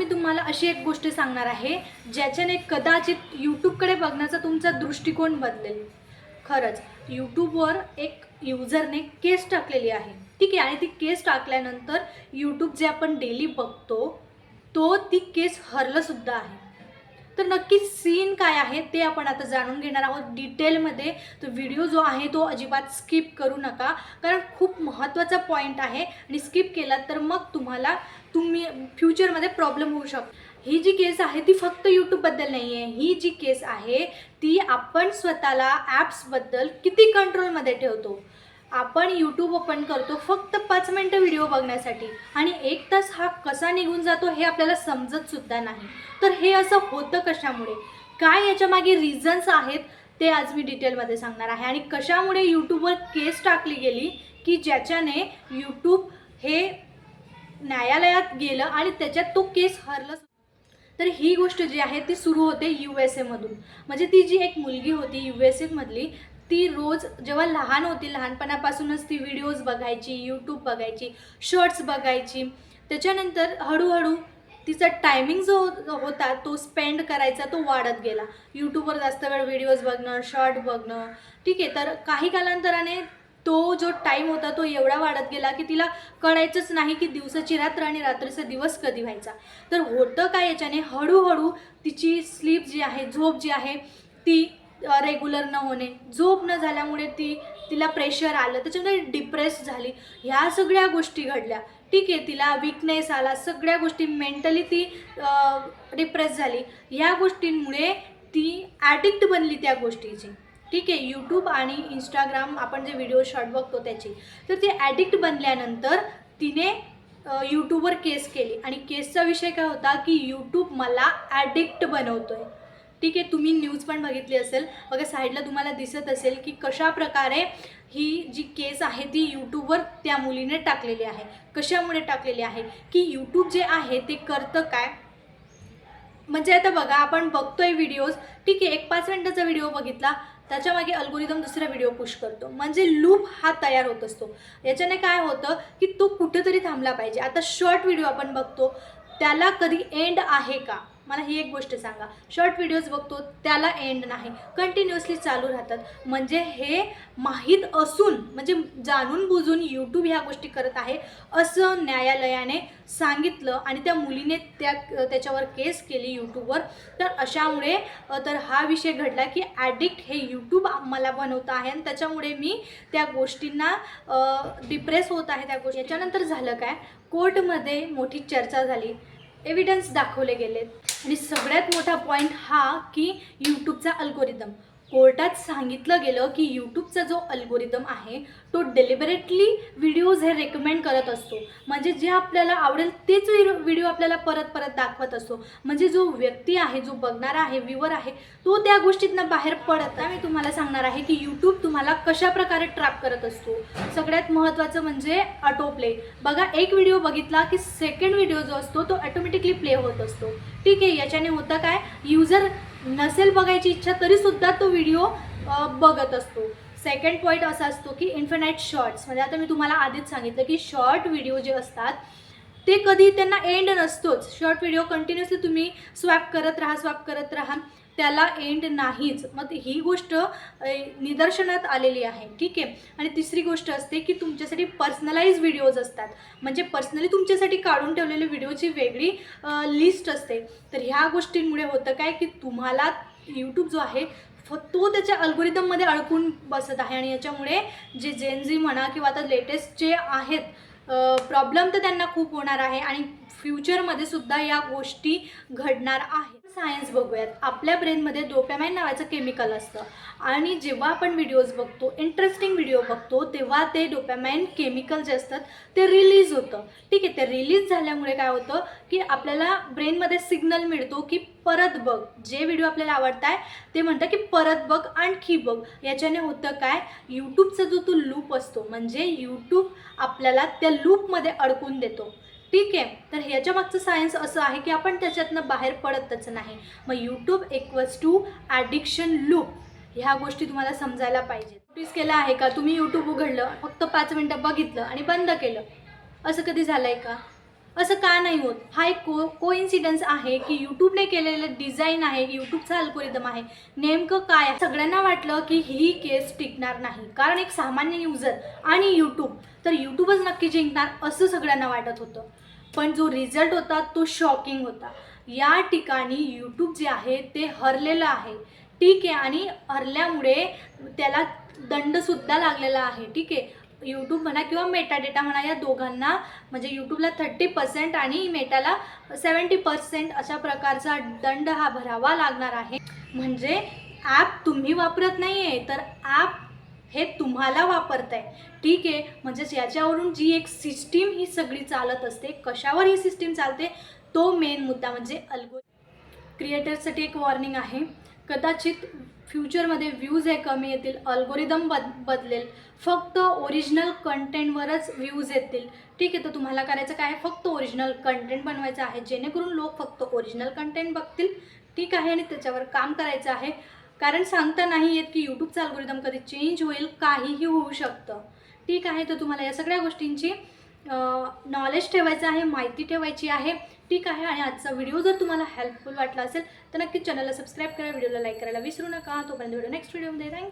मी तुम्हाला अशी एक गोष्ट सांगणार आहे ज्याच्याने कदाचित यूट्यूबकडे बघण्याचा तुमचा दृष्टिकोन बदलेल। खरंच यूट्यूबवर एक यूजरने केस टाकलेली आहे, ठीक आहे, आणि ती केस टाकल्यानंतर यूट्यूब जे आपण डेली बघतो तो ती केस हरलंसुद्धा आहे। तर नक्की सीन काय आहे ते आपण आता जाणून घेणार आहोत डिटेलमध्ये। तो व्हिडिओ जो आहे तो अजिबात स्किप करू नका, कारण खूप महत्त्वाचा पॉईंट आहे आणि स्किप केला तर मग तुम्ही फ्युचरमध्ये प्रॉब्लेम होऊ शकतो। ही जी केस आहे ती फक्त यूट्यूबबद्दल नाही आहे, ही जी केस आहे ती आपण स्वतःला ॲप्सबद्दल किती कंट्रोलमध्ये ठेवतो। आपण यूट्यूब ओपन करतो फक्त 5 मिनिटं व्हिडिओ बघण्यासाठी आणि 1 तास हा कसा निघून जातो हे आपल्याला समजतसुद्धा नाही। तर हे असं होतं कशामुळे, काय याच्यामागे रिझन्स आहेत ते आज मी डिटेलमध्ये सांगणार आहे आणि कशामुळे यूट्यूबवर केस टाकली गेली की ज्याच्याने यूट्यूब हे न्यायालयात गेलं आणि त्याच्यात तो केस हरला। तर ही गोष्ट जी आहे ती सुरू होते USA मधून। म्हणजे ती जी एक मुलगी होती USA मधली, ती रोज जेव्हा लहान होती लहानपणापासूनच ती व्हिडिओज बघायची, यूट्यूब बघायची, शॉर्ट्स बघायची। त्याच्यानंतर हळूहळू तिचा टायमिंग जो होता तो स्पेंड करायचा तो वाढत गेला। यूट्यूबवर जास्त वेळ व्हिडिओज बघणं, शॉर्ट बघणं, ठीक आहे। तर काही कालांतराने तो जो टाईम होता तो एवढा वाढत गेला की तिला कळायचंच नाही की दिवसाची रात्र आणि रात्रीचा दिवस कधी व्हायचा। तर होतं काय याच्याने, हळूहळू तिची स्लीप जी आहे, झोप जी आहे ती रेग्युलर न होणे, झोप न झाल्यामुळे तिला प्रेशर आलं, त्याच्यामुळे डिप्रेस झाली, ह्या सगळ्या गोष्टी घडल्या, ठीक आहे। तिला वीकनेस आला, सगळ्या गोष्टी, मेंटली ती डिप्रेस झाली। ह्या गोष्टींमुळे ती ॲडिक्ट बनली त्या गोष्टीची, ठीक आहे। यूट्यूब आणि इंस्टाग्राम आपण जे व्हिडिओ शॉर्ट बघतो त्याची, तर ती ॲडिक्ट बनल्यानंतर तिने यूट्यूबवर केस केली आणि केसचा विषय काय होता की यूट्यूब मला ॲडिक्ट बनवतोय, ठीक आहे। तुम्ही न्यूज पण बघितली असेल बघा, साईडला तुम्हाला दिसत असेल की कशा प्रकारे ही जी केस आहे ती यूट्यूबवर त्या मुलीने टाकलेली आहे। कशामुळे टाकलेली आहे की यूट्यूब जे आहे ते करतं काय, म्हणजे आता बघा आपण बघतोय व्हिडिओज, ठीक आहे, एक 5 मिनिटाचा व्हिडिओ बघितला त्याच्यामागे अल्गोरिदम दुसरा व्हिडिओ पुश करतो, म्हणजे लूप हा तयार होत असतो। याच्याने काय होतं की तो कुठेतरी थांबला पाहिजे। आता शॉर्ट व्हिडिओ आपण बघतो त्याला कधी एंड आहे का, मला ही एक गोष्ट सांगा। शॉर्ट व्हिडिओज बघतो त्याला एंड नाही, कंटिन्युअसली चालू राहतात। म्हणजे हे माहीत असून, म्हणजे जाणून बुजून यूट्यूब ह्या गोष्टी करत आहे असं न्यायालयाने सांगितलं आणि त्या मुलीने त्याच्यावर केस केली यूट्यूबवर। तर अशामुळे तर हा विषय घडला की ॲडिक्ट हे यूट्यूब मला बनवत आहे आणि त्याच्यामुळे मी त्या गोष्टींना डिप्रेस होत आहे त्या गोष्टी। याच्यानंतर झालं काय, कोर्टमध्ये मोठी चर्चा झाली, एव्हिडन्स दाखवले गेलेत आणि सगळ्यात मोठा पॉईंट हा की यूट्यूबचा अल्गोरिदम। कोर्टात सांगितलं गेलं की यूट्यूबचा जो अल्गोरिदम आहे तो डेलिबरेटली व्हिडिओज हे रेकमेंड करत असतो, म्हणजे जे आपल्याला आवडेल तेच व्हिडिओ आपल्याला परत परत दाखवत असतो। म्हणजे जो व्यक्ती आहे, जो बघणारा आहे, व्ह्यूवर आहे, तो त्या गोष्टीतनं बाहेर पडत नाही। मी तुम्हाला सांगणार आहे की यूट्यूब तुम्हाला कशा प्रकारे ट्रॅप करत असतो। सगळ्यात महत्त्वाचं म्हणजे ऑटो प्ले। बघा, एक व्हिडिओ बघितला की सेकंड व्हिडिओ जो असतो तो ऑटोमॅटिकली प्ले होत असतो, ठीक आहे। याच्याने होतं काय, यूजर नसेल बघायची इच्छा तरीसुद्धा तो व्हिडिओ बघत असतो। सेकंड पॉईंट असा असतो की इन्फिनाइट शॉर्ट्स, म्हणजे आता मी तुम्हाला आधीच सांगितलं की शॉर्ट व्हिडिओ जे असतात ते कधी त्यांना एंड नसतोच। शॉर्ट व्हिडिओ कंटिन्युअसली तुम्ही स्वॅप करत राहा, त्याला एंड नाहीच। मग ही गोष्ट निदर्शनात आलेली आहे, ठीक आहे। आणि तिसरी गोष्ट असते की तुमच्यासाठी पर्सनलाइज व्हिडिओज असतात, म्हणजे पर्सनली तुमच्यासाठी काढून ठेवलेली व्हिडिओची वेगळी लिस्ट असते। तर ह्या गोष्टींमुळे होतं काय की तुम्हाला यूट्यूब जो आहे तो त्याच्या अल्गोरिदममध्ये अडकून बसत आहे आणि याच्यामुळे जे जेनझी म्हणा किंवा आता लेटेस्ट जे आहेत प्रॉब्लेम तर त्यांना खूप होणार आहे आणि फ्युचरमध्ये सुद्धा या गोष्टी घडणार आहेत। सायन्स बघूयात। आपल्या ब्रेनमध्ये डोपामाइन नावाचं केमिकल असतं आणि जेव्हा आपण व्हिडिओज बघतो, इंटरेस्टिंग व्हिडिओ बघतो, तेव्हा ते डोपामाइन केमिकल जे असतात ते रिलीज होतं, ठीक आहे। ते रिलीज झाल्यामुळे काय होतं की आपल्याला ब्रेनमध्ये सिग्नल मिळतो की परत बघ, जे व्हिडिओ आपल्याला आवडत आहे ते म्हणतं की परत बघ, आणखी बघ। याच्याने होतं काय, यूट्यूबचा जो तो लूप असतो, म्हणजे यूट्यूब आपल्याला त्या लूपमध्ये अडकून देतो, ठीक आहे। तर ह्याच्या मागचं सायन्स असं आहे की आपण त्याच्यातनं बाहेर पडतच नाही। मग YouTube equals to addiction loop, ह्या गोष्टी तुम्हाला समजायला पाहिजेत। नोटीस केलं आहे का, तुम्ही यूट्यूब उघडलं, फक्त 5 मिनिटं बघितलं आणि बंद केलं, असं कधी झालं आहे का? असं का नाही होत? हा एक कोइन्सिडन्स आहे की यूट्यूबने केलेलं डिझाईन आहे, यूट्यूबचा अल्गोरिदम आहे. नेमकं काय आहे? सगळ्यांना वाटलं की ही केस टिकणार नाही, कारण एक सामान्य युजर आणि यूट्यूब, तर यूट्यूबच नक्की जिंकणार असं सगळ्यांना वाटत होतं. पण जो रिझल्ट होता तो शॉकिंग होता. या ठिकाणी यूट्यूब जे आहे ते हरलेलं आहे, ठीक आहे. आणि हरल्यामुळे त्याला दंडसुद्धा लागलेला आहे, ठीक आहे. यूट्यूब म्हणा किंवा मेटा डेटा म्हणा, या दोघांना म्हणजे यूट्यूबला 30% आणि मेटाला 70% अशा प्रकारचा दंड हा भरावा लागणार आहे. म्हणजे ॲप तुम्ही वापरत नाही आहे, तर ॲप हे तुम्हाला वापरत आहे, ठीक आहे. म्हणजेच याच्यावरून जी एक सिस्टीम ही सगळी चालत असते, कशावर ही सिस्टीम चालते तो मेन मुद्दा म्हणजे क्रिएटर्ससाठी एक वॉर्निंग आहे. कदाचित फ्युचरमध्ये व्ह्यूज हे कमी येतील, अल्गोरिदम बदलेल, फक्त ओरिजिनल कंटेंटवरच व्ह्यूज येतील, ठीक आहे. तर तुम्हाला करायचं काय आहे? फक्त ओरिजिनल कंटेंट बनवायचं आहे, जेणेकरून लोक फक्त ओरिजिनल कंटेंट बघतील, ठीक आहे. आणि त्याच्यावर काम करायचं आहे, कारण सांगता नाही येत की यूट्यूबचं अल्गोरिदम कधी चेंज होईल, काहीही होऊ शकतं, ठीक आहे. तर तुम्हाला या सगळ्या गोष्टींची नॉलेज ठेवायचं आहे, माहिती ठेवायची आहे, ठीक आहे. आणि आजचा व्हिडिओ जर तुम्हाला हेल्पफुल वाटला असेल तर नक्कीच चॅनलला सबस्क्राईब करा, व्हिडिओला लाईक करायला विसरू नका. तोपर्यंत व्हिडिओ नेक्स्ट व्हिडिओमध्ये. थँक्यू.